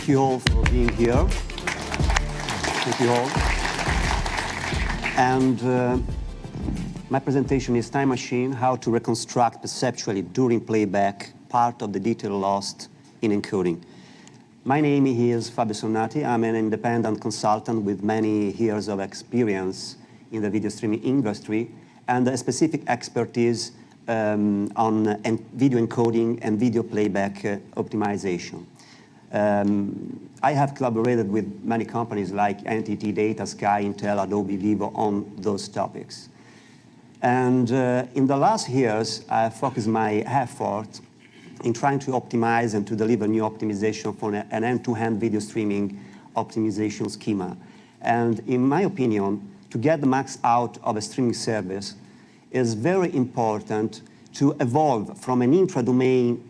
Thank you all for being here. Thank you all. And my presentation is Time Machine, how to reconstruct perceptually during playback part of the detail lost in encoding. My name is Fabio Sonnati. I'm an independent consultant with many years of experience in the video streaming industry and a specific expertise on video encoding and video playback optimization. I have collaborated with many companies like NTT Data, Sky, Intel, Adobe, Vivo on those topics. And in the last years, I focused my effort in trying to optimize and to deliver new optimization for an end-to-end video streaming optimization schema. And in my opinion, to get the max out of a streaming service is very important to evolve from an intra-domain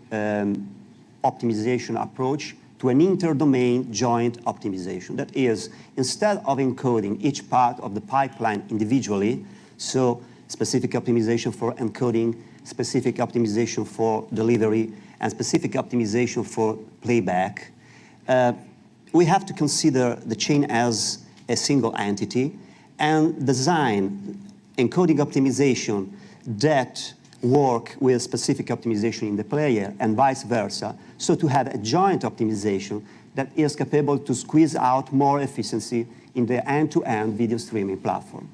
optimization approach to an inter-domain joint optimization. That is, instead of encoding each part of the pipeline individually, so specific optimization for encoding, specific optimization for delivery, and specific optimization for playback, we have to consider the chain as a single entity and design encoding optimization that work with specific optimization in the player and vice versa, so to have a joint optimization that is capable to squeeze out more efficiency in the end-to-end video streaming platform.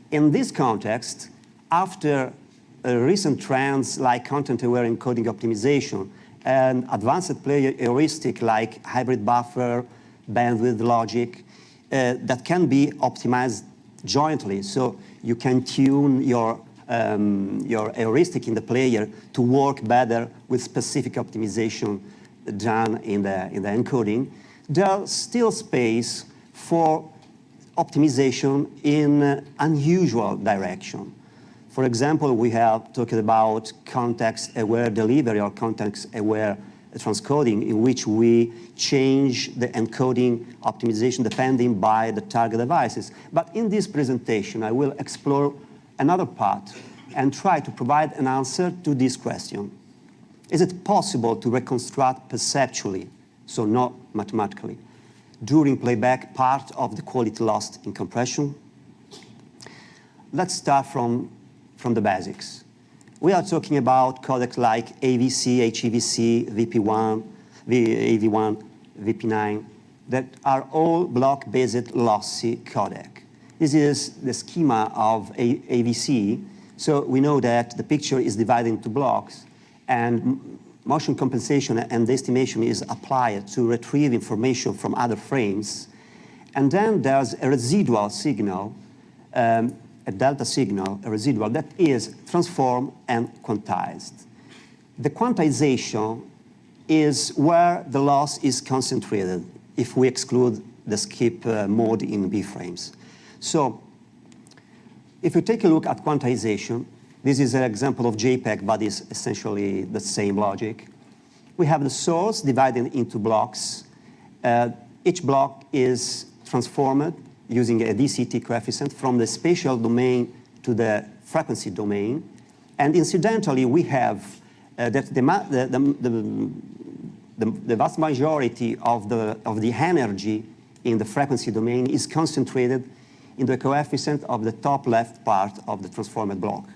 In this context, after recent trends like content-aware encoding optimization and advanced player heuristic like hybrid buffer, bandwidth logic, that can be optimized jointly, so you can tune your heuristic in the player to work better with specific optimization done in the encoding. There's still space for optimization in unusual direction. For example, we have talked about context-aware delivery or context-aware transcoding, in which we change the encoding optimization depending by the target devices. But in this presentation, I will explore another part and try to provide an answer to this question. Is it possible to reconstruct perceptually, so not mathematically, during playback part of the quality lost in compression? Let's start from the basics. We are talking about codecs like AVC, HEVC, VP1, AV1, VP9, that are all block-based lossy codec. This is the schema of AVC, so we know that the picture is divided into blocks, and motion compensation and estimation is applied to retrieve information from other frames. And then there's a residual signal, a delta signal, a residual, that is transformed and quantized. The quantization is where the loss is concentrated, if we exclude the skip mode in B frames. So if you take a look at quantization, this is an example of JPEG, but it's essentially the same logic. We have the source divided into blocks. Each block is transformed using a DCT coefficient from the spatial domain to the frequency domain. And incidentally, we have that the vast majority of the energy in the frequency domain is concentrated in the coefficient of the top left part of the transformed block.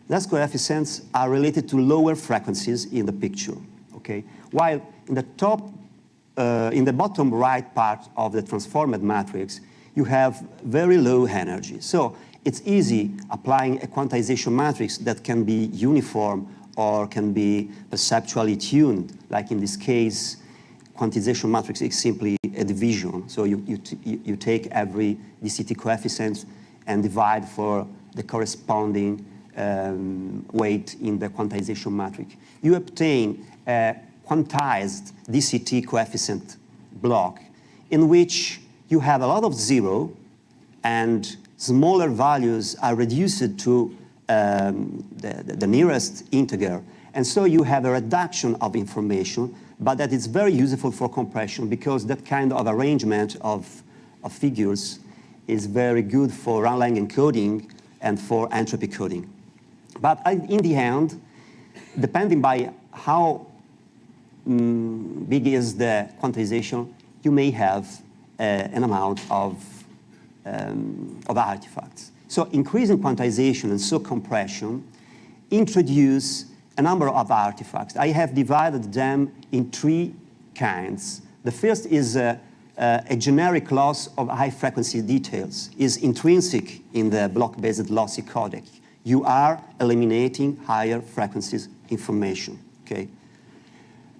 Those coefficients are related to lower frequencies in the picture, okay? While in the bottom right part of the transformed matrix, you have very low energy. So it's easy applying a quantization matrix that can be uniform or can be perceptually tuned. Like in this case, quantization matrix is simply a division. So you take every DCT coefficient and divide for the corresponding weight in the quantization matrix. You obtain a quantized DCT coefficient block in which you have a lot of zero and smaller values are reduced to the nearest integer. And so you have a reduction of information, but that is very useful for compression because that kind of arrangement of figures is very good for run-length encoding and for entropy coding. But in the end, depending by how big is the quantization, you may have an amount of artifacts. So increasing quantization and so compression introduce a number of artifacts. I have divided them in three kinds. The first is a generic loss of high-frequency details, is intrinsic in the block-based lossy codec. You are eliminating higher frequencies information, okay?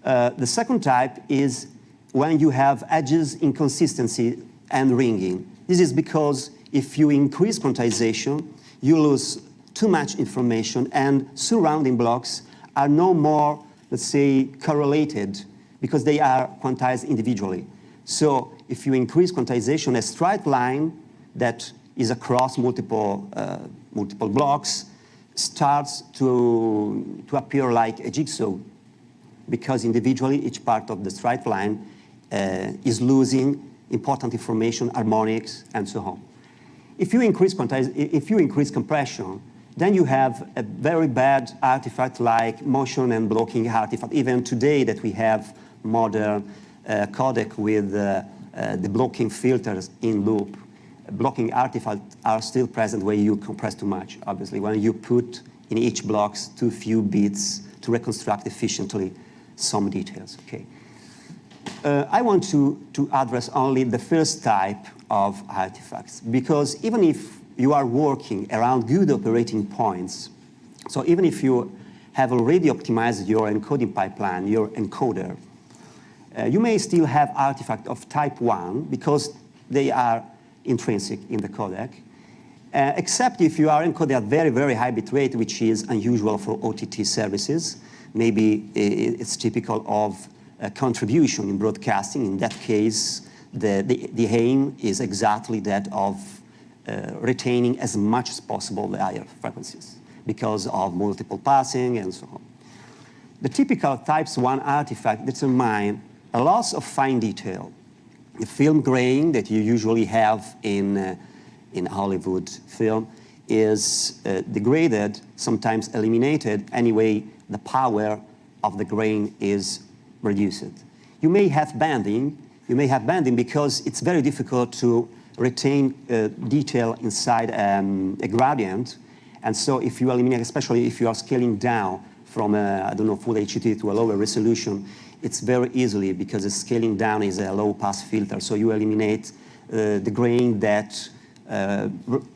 The second type is when you have edges, inconsistency, and ringing. This is because if you increase quantization, you lose too much information, and surrounding blocks are no more, let's say, correlated because they are quantized individually. So if you increase quantization, a straight line that is across multiple blocks starts to appear like a jigsaw, because individually each part of the straight line is losing important information, harmonics, and so on. If you increase compression, then you have a very bad artifact like motion and blocking artifact. Even today that we have modern codec with the blocking filters in loop, blocking artifacts are still present when you compress too much, obviously, when you put in each blocks too few bits to reconstruct efficiently some details, okay? I want to address only the first type of artifacts, because even if you are working around good operating points, so even if you have already optimized your encoding pipeline, your encoder, you may still have artifacts of type 1 because they are intrinsic in the codec, except if you are encoding at very, very high bit rate, which is unusual for OTT services. Maybe it's typical of contribution in broadcasting. In that case, the aim is exactly that of retaining as much as possible the higher frequencies because of multiple passing and so on. The typical types 1 artifact determine a loss of fine detail. The film grain that you usually have in Hollywood film is degraded, sometimes eliminated. Anyway, the power of the grain is reduced. You may have banding. You may have banding because it's very difficult to retain detail inside a gradient. And so if you eliminate, especially if you are scaling down from I don't know, full HD to a lower resolution, it's very easily, because the scaling down is a low pass filter. So you eliminate the grain that,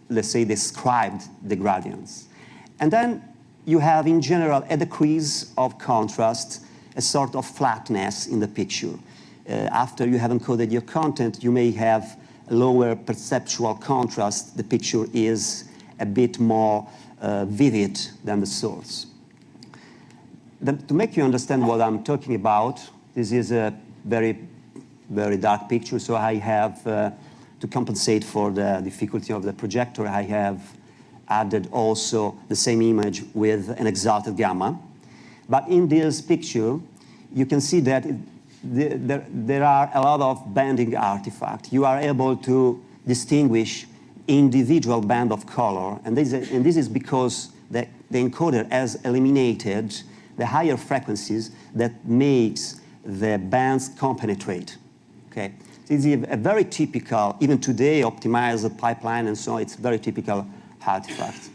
let's say, described the gradients. And then you have, in general, a decrease of contrast, a sort of flatness in the picture. After you have encoded your content, you may have a lower perceptual contrast. The picture is a bit more vivid than the source. To make you understand what I'm talking about, this is a very, very dark picture, so I have, to compensate for the difficulty of the projector, I have added also the same image with an exalted gamma. But in this picture, you can see that there are a lot of banding artifacts. You are able to distinguish individual band of color, and this is because the encoder has eliminated the higher frequencies that makes the bands compenetrate, okay? This is a very typical, even today, optimized pipeline, and so it's very typical artifact.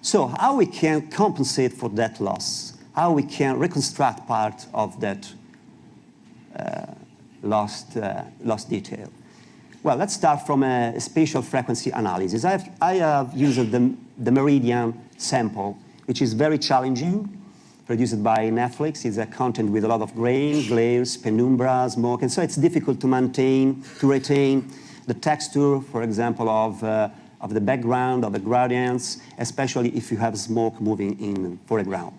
So how we can compensate for that loss? How we can reconstruct part of that lost detail? Well, let's start from a spatial frequency analysis. I have used the meridian sample, which is very challenging, produced by Netflix. It's a content with a lot of grain, glares, penumbra, smoke, and so it's difficult to retain the texture, for example, of the background, of the gradients, especially if you have smoke moving in foreground.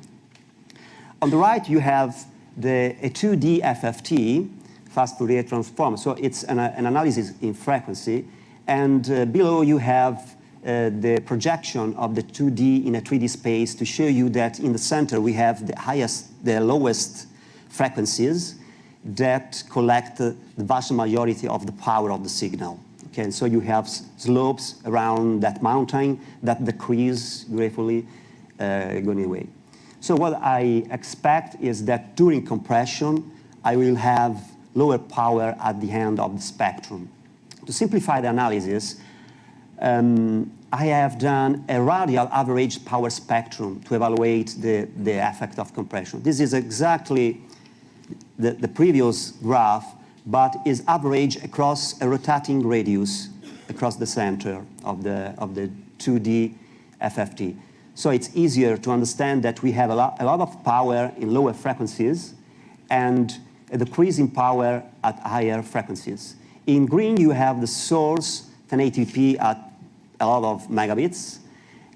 On the right, you have a 2D FFT, fast Fourier transform. So it's an analysis in frequency. And below, you have the projection of the 2D in a 3D space to show you that in the center, we have the lowest frequencies that collect the vast majority of the power of the signal. Okay, and so you have slopes around that mountain that decrease gratefully going away. So what I expect is that during compression, I will have lower power at the end of the spectrum. To simplify the analysis, I have done a radial average power spectrum to evaluate the effect of compression. This is exactly the previous graph, but is average across a rotating radius across the center of the 2D FFT. So it's easier to understand that we have a lot of power in lower frequencies and a decrease in power at higher frequencies. In green, you have the source 1080p at a lot of megabits.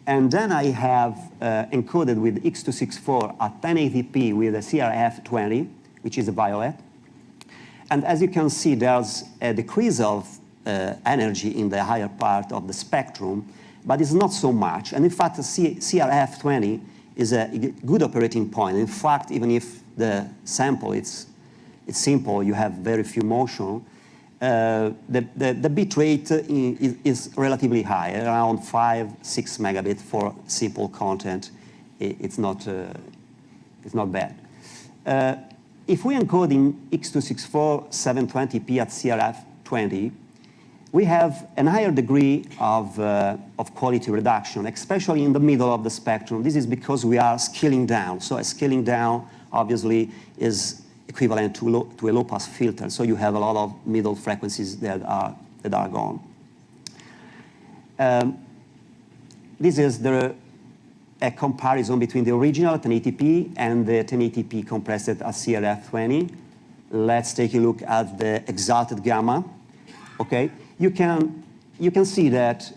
And then I have encoded with X264 at 1080p with a CRF20, which is a violet. And as you can see, there's a decrease of energy in the higher part of the spectrum, but it's not so much. And in fact, CRF20 is a good operating point. In fact, even if the sample it's simple, you have very few motion, the bit rate is relatively high, around 5-6 megabits for simple content. It's not bad. If we encode in X264 720p at CRF20, we have a higher degree of quality reduction, especially in the middle of the spectrum. This is because we are scaling down. So a scaling down, obviously, is equivalent to a low-pass filter. So you have a lot of middle frequencies that are gone. This is a comparison between the original 1080p and the 1080p compressed at CRF20. Let's take a look at the exalted gamma. Okay, you can see that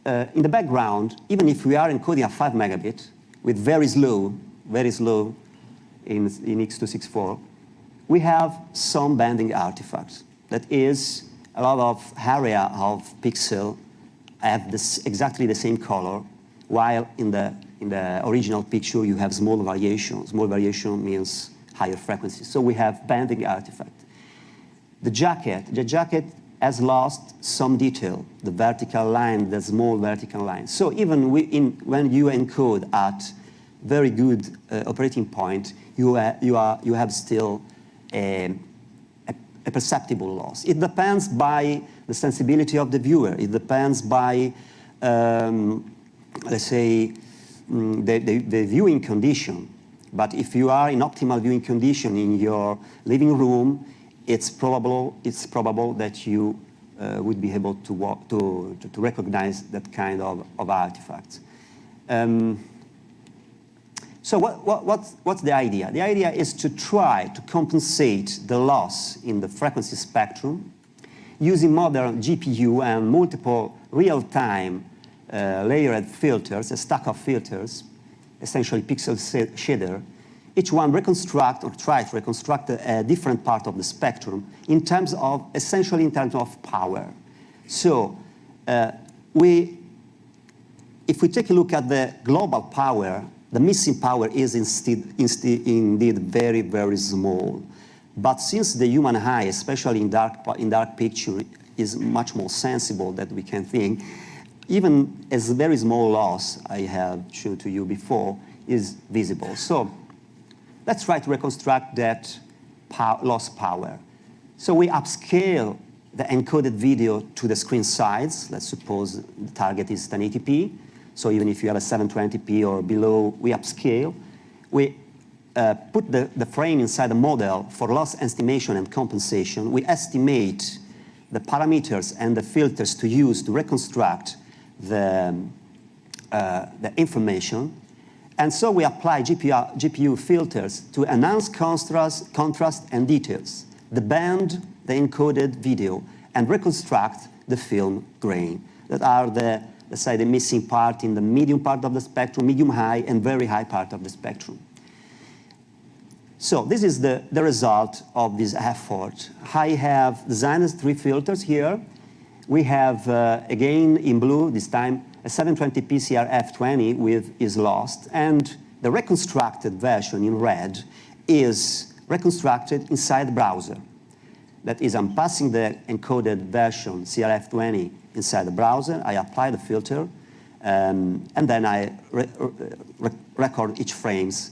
in the background, even if we are encoding at 5 megabit with very slow in X264, we have some banding artifacts. That is, a lot of area of pixel have exactly the same color, while in the original picture you have small variation. Small variation means higher frequencies. So we have banding artifact. The jacket has lost some detail, the vertical line, the small vertical line. So even when you encode at very good operating point, you have still a perceptible loss. It depends by the sensibility of the viewer. It depends by, let's say, the viewing condition. But if you are in optimal viewing condition in your living room, it's probable that you would be able to recognize that kind of artifact. So what's the idea? The idea is to try to compensate the loss in the frequency spectrum using modern GPU and multiple real-time layered filters, a stack of filters, essentially pixel shader. Each one reconstruct or try to reconstruct a different part of the spectrum essentially in terms of power. So if we take a look at the global power, the missing power is indeed very, very small. But since the human eye, especially in dark picture, is much more sensible than we can think, even a very small loss, I have shown to you before, is visible. So let's try to reconstruct that lost power. So we upscale the encoded video to the screen size. Let's suppose the target is 1080p. So even if you have a 720p or below, we upscale. We put the frame inside the model for loss estimation and compensation. We estimate the parameters and the filters to use to reconstruct the information. And so we apply GPU filters to enhance contrast and details, the band, the encoded video, and reconstruct the film grain. That are let's say, the missing part in the medium part of the spectrum, medium high, and very high part of the spectrum. So this is the result of this effort. I have designed 3 filters here. We have, again, in blue, this time, a 720p CRF20 is lost, and the reconstructed version in red is reconstructed inside the browser. That is, I'm passing the encoded version CRF20 inside the browser. I apply the filter, And then I record each frames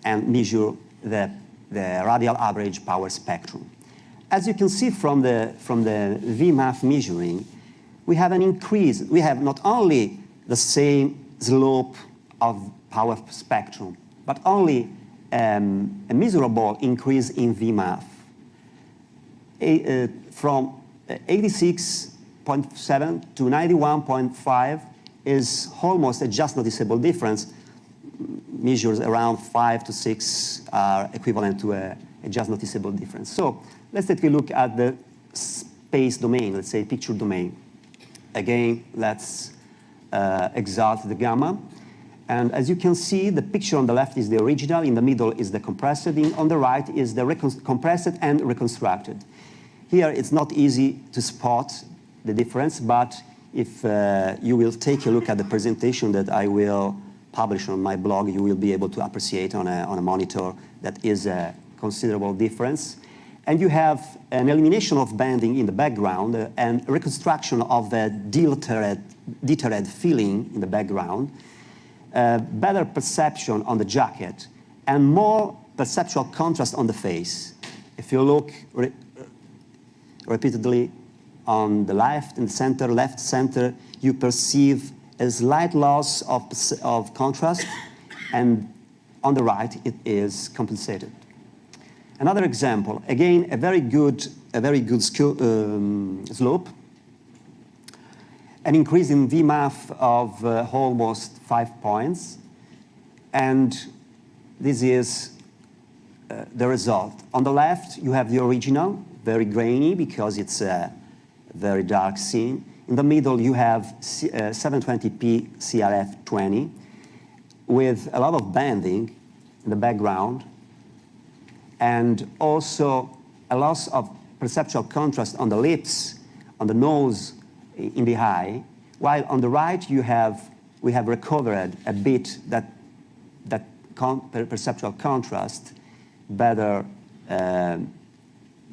and measure the radial average power spectrum. As you can see from the VMAF measuring, we have an increase. We have not only the same slope of power spectrum, but only a measurable increase in VMAF from 86.7 to 91.5 is almost a just noticeable difference. Measures around 5 to 6 are equivalent to a just noticeable difference. So let's take a look at the space domain, let's say picture domain. Again, let's exalt the gamma. And as you can see, the picture on the left is the original, in the middle is the compressed, on the right is the compressed and reconstructed. Here, it's not easy to spot the difference, but if you will take a look at the presentation that I will publish on my blog, you will be able to appreciate on a monitor that is a considerable difference. And you have an elimination of banding in the background and reconstruction of a deterred feeling in the background, better perception on the jacket, and more perceptual contrast on the face. If you look repeatedly on the left and center, left center, you perceive a slight loss of contrast, and on the right it is compensated. Another example, again, a very good slope, an increase in VMAF of almost 5 points, and this is the result. On the left, you have the original, very grainy because it's a very dark scene. In the middle, you have 720p CRF20 with a lot of banding in the background, and also a loss of perceptual contrast on the lips, on the nose, in the eye, while on the right we have recovered a bit that perceptual contrast, better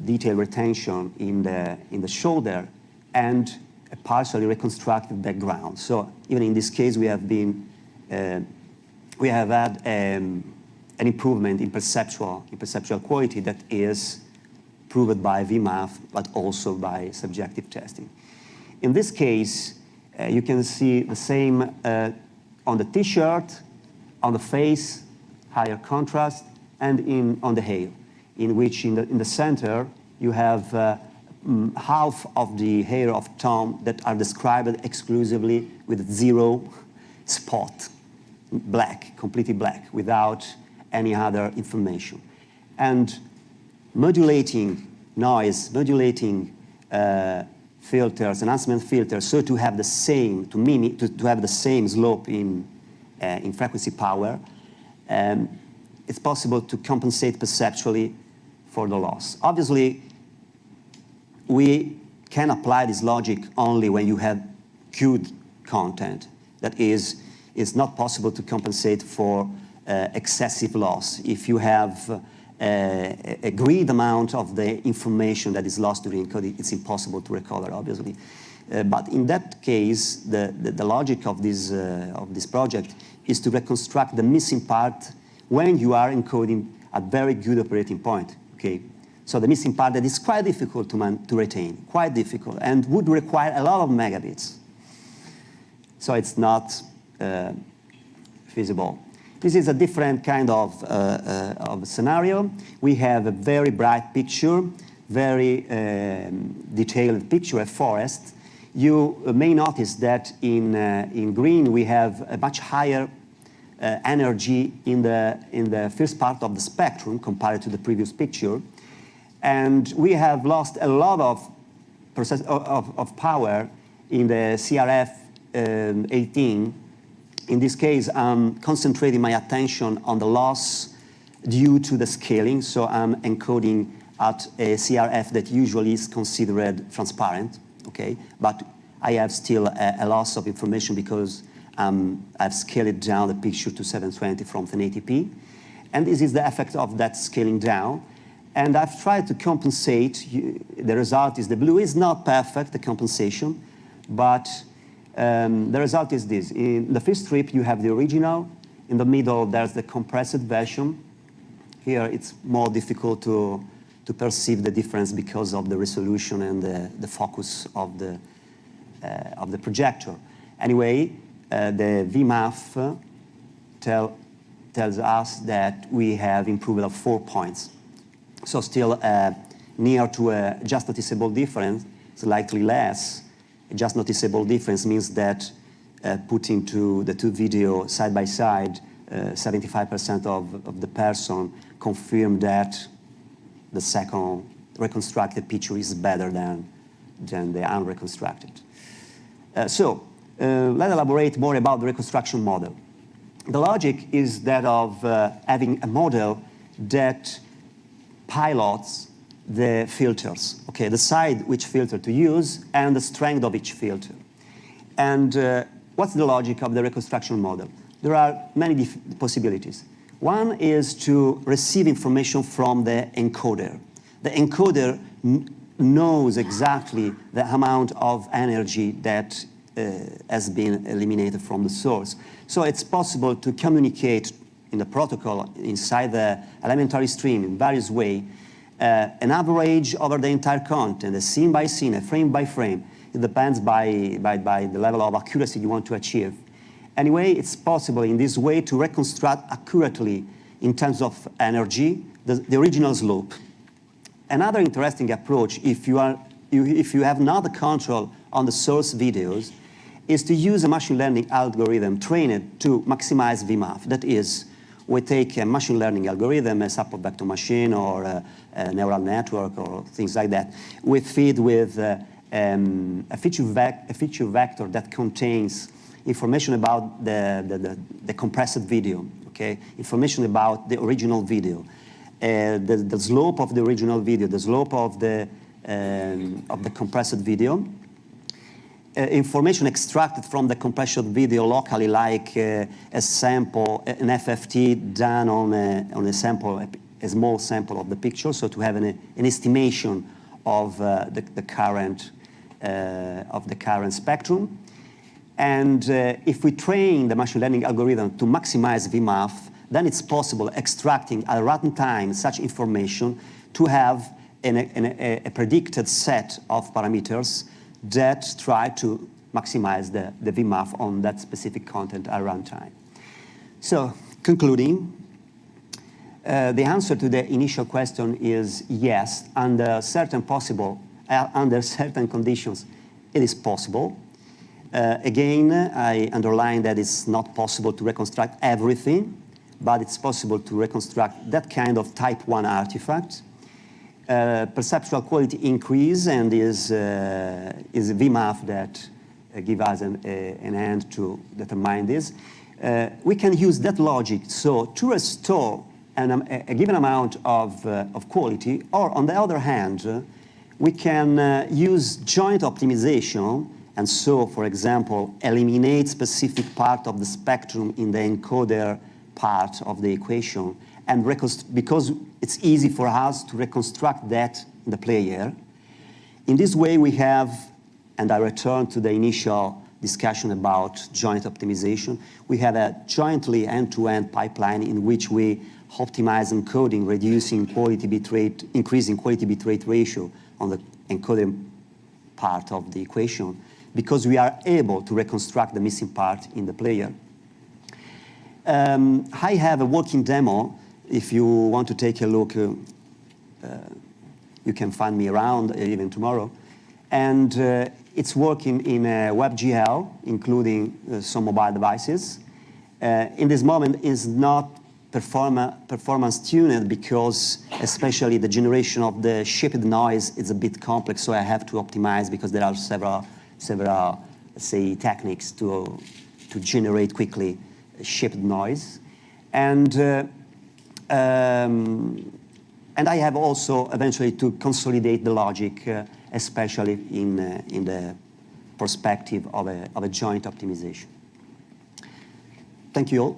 detail retention in the shoulder, and a partially reconstructed background. So even in this case, we have had an improvement in perceptual quality that is proved by VMAF, but also by subjective testing. In this case, you can see the same on the T-shirt, on the face, higher contrast, and on the hair, in which in the center you have half of the hair of Tom that are described exclusively with 0 spot, black, completely black, without any other information. And modulating noise, modulating filters, enhancement filters, so to have the same, to have the same slope in frequency power, it's possible to compensate perceptually for the loss. Obviously, we can apply this logic only when you have good content. That is, it's not possible to compensate for excessive loss. If you have a great amount of the information that is lost during encoding, it's impossible to recover, obviously. But in that case, the logic of this project is to reconstruct the missing part when you are encoding at very good operating point. Okay, so the missing part that is quite difficult to retain, quite difficult, and would require a lot of megabits. So it's not feasible. This is a different kind of scenario. We have a very bright picture, very detailed picture, a forest. You may notice that in green we have a much higher energy in the first part of the spectrum compared to the previous picture, and we have lost a lot of power in the CRF 18. In this case, I'm concentrating my attention on the loss due to the scaling, so I'm encoding at a CRF that usually is considered transparent, okay? But I have still a loss of information because I've scaled down the picture to 720 from 1080p. And this is the effect of that scaling down. And I've tried to compensate. The result is the blue is not perfect, the compensation, but The result is this. In the first strip, you have the original. In the middle, there's the compressed version. Here, it's more difficult to perceive the difference because of the resolution and the focus of the projector. Anyway, the VMAF tells us that we have improvement of 4 points. So still near to a just noticeable difference, slightly less. A just noticeable difference means that putting the two videos side by side, 75% of the person confirmed that the second reconstructed picture is better than the unreconstructed. Let's elaborate more about the reconstruction model. The logic is that of having a model that pilots the filters, okay, decide which filter to use and the strength of each filter. And what's the logic of the reconstruction model? There are many possibilities. One is to receive information from the encoder. The encoder knows exactly the amount of energy that has been eliminated from the source. So it's possible to communicate in the protocol inside the elementary stream in various ways, an average over the entire content, a scene by scene, a frame by frame. It depends by the level of accuracy you want to achieve. Anyway, it's possible in this way to reconstruct accurately in terms of energy the original slope. Another interesting approach, if you have not the control on the source videos, is to use a machine learning algorithm trained to maximize VMAF. That is, we take a machine learning algorithm, a support vector machine, or a neural network, or things like that. We feed with a feature vector that contains information about the compressed video, okay? Information about the original video, the slope of the original video, the slope of the compressed video, information extracted from the compressed video locally, like a sample, an FFT done on a sample, a small sample of the picture, so to have an estimation of the current spectrum. And if we train the machine learning algorithm to maximize VMAF, then it's possible extracting at runtime such information to have a predicted set of parameters that try to maximize the VMAF on that specific content at runtime. So, concluding, the answer to the initial question is yes. Under certain conditions, it is possible. Again, I underline that it's not possible to reconstruct everything, but it's possible to reconstruct that kind of type 1 artifact. Perceptual quality increase and is a VMAF that give us an end to determine this. We can use that logic so to restore a given amount of quality, or on the other hand, we can use joint optimization, and so, for example, eliminate specific part of the spectrum in the encoder part of the equation, and because it's easy for us to reconstruct that in the player. In this way, we have, and I return to the initial discussion about joint optimization, we have a jointly end-to-end pipeline in which we optimize encoding, reducing quality bitrate, increasing quality bitrate ratio on the encoding part of the equation, because we are able to reconstruct the missing part in the player. I have a working demo. If you want to take a look, you can find me around even tomorrow. And it's working in WebGL, including some mobile devices. In this moment, it's not performance tuned because especially the generation of the shaped noise is a bit complex, so I have to optimize because there are several let's say, techniques to generate quickly shaped noise. And I have also eventually to consolidate the logic, especially in the perspective of a joint optimization. Thank you all.